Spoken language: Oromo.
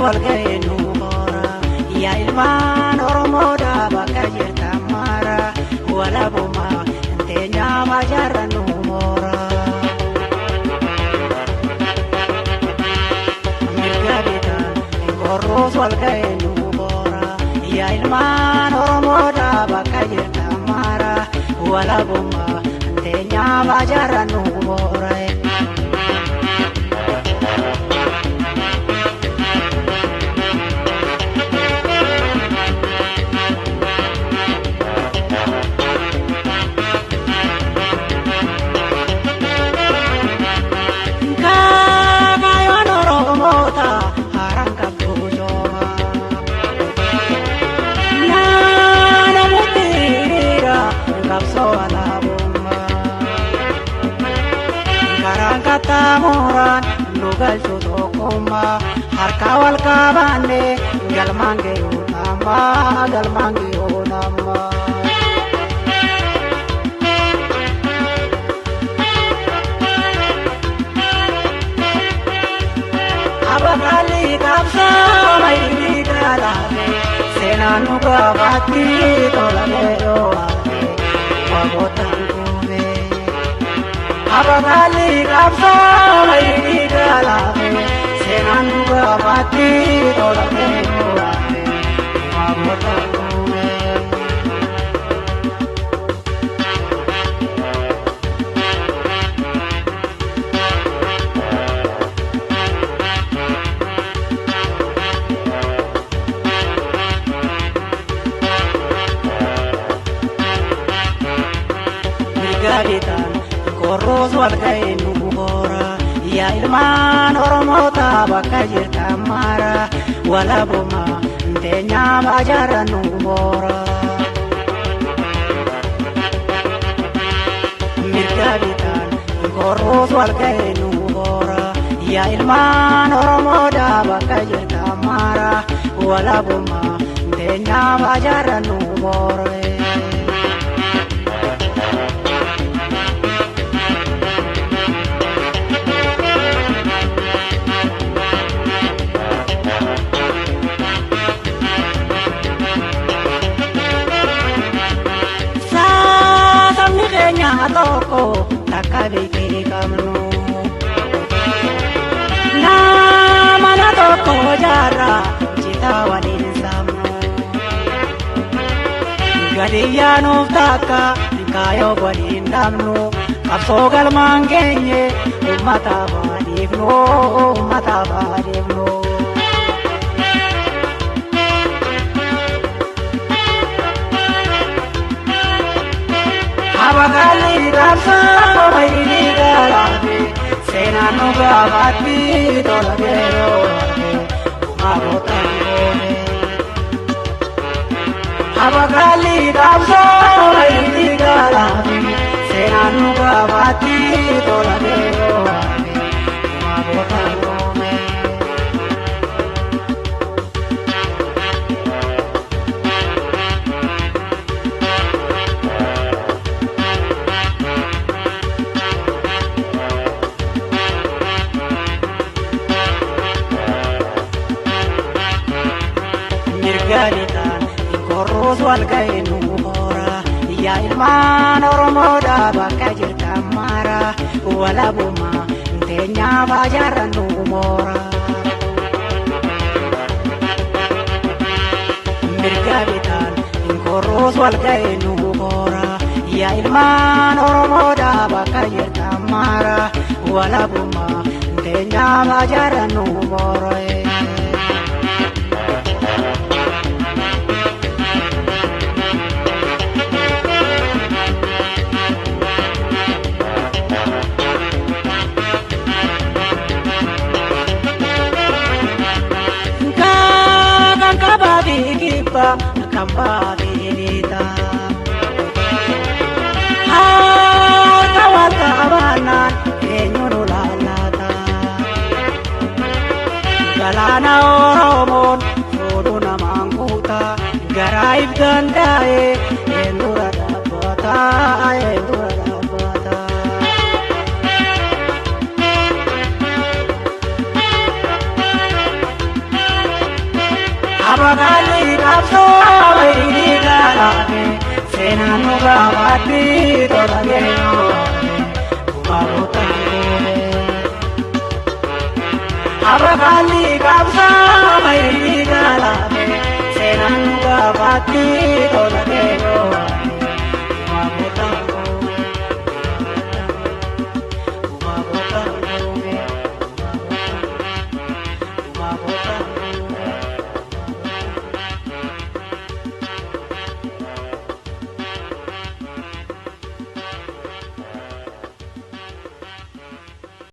walga'ee nu boora yaa ilmaan Oromoodha bakka jirtan mara walabummaa teenyaa majaarra nu moora. Mirga bitaan korroos walga'ee nu boora yaa ilmaan Oromoodha bakka jirtan mara walabummaa teenyaa majaarra nu moora. Tamuran nugal sutokuma harka wal kabane galmange unama abakali kapsa maini galane senanu kabati tolero wabotangume abakali kapsa maini galane senanu kabati tolero wabotangume. Garitan korroos walga'ee nu boora yaa ilmaan Oromoota bakka jirtan mara walabummaa teenyaa majaarra nu moora. Mirga bitaan korroos walga'ee nu boora yaa ilmaan Oromoota bakka jirtan mara walabummaa teenyaa majaarra nu moora. Toko takabiki kamnu na mana toko jara cita walin samnu gadiyanu taka kayo walin damnu kapsogal mangenye umata badivnu abakali kapsa maini galane senanu kabati tolero wabotangume abakali kapsa maini galane senanu kabati tolero wabotangume. Garitan korroos walga'ee nu boora yaa ilmaan Oromoodha bakka jirtan mara walabummaa teenyaa majaarra nu moora. Mirga bitaan korroos walga'ee nu boora yaa ilmaan Oromoodha bakka jirtan mara walabummaa teenyaa majaarra nu moora. Kambabirita kawal kabanan enyuru lalata galana Oromon soduna mangkuta garaib gandae endura dabata. gabaatti tola keenyoo kumaabotanii. Abrakaalli qabsaa mayrii galaafee seenaan gabaatti tola keenyoo.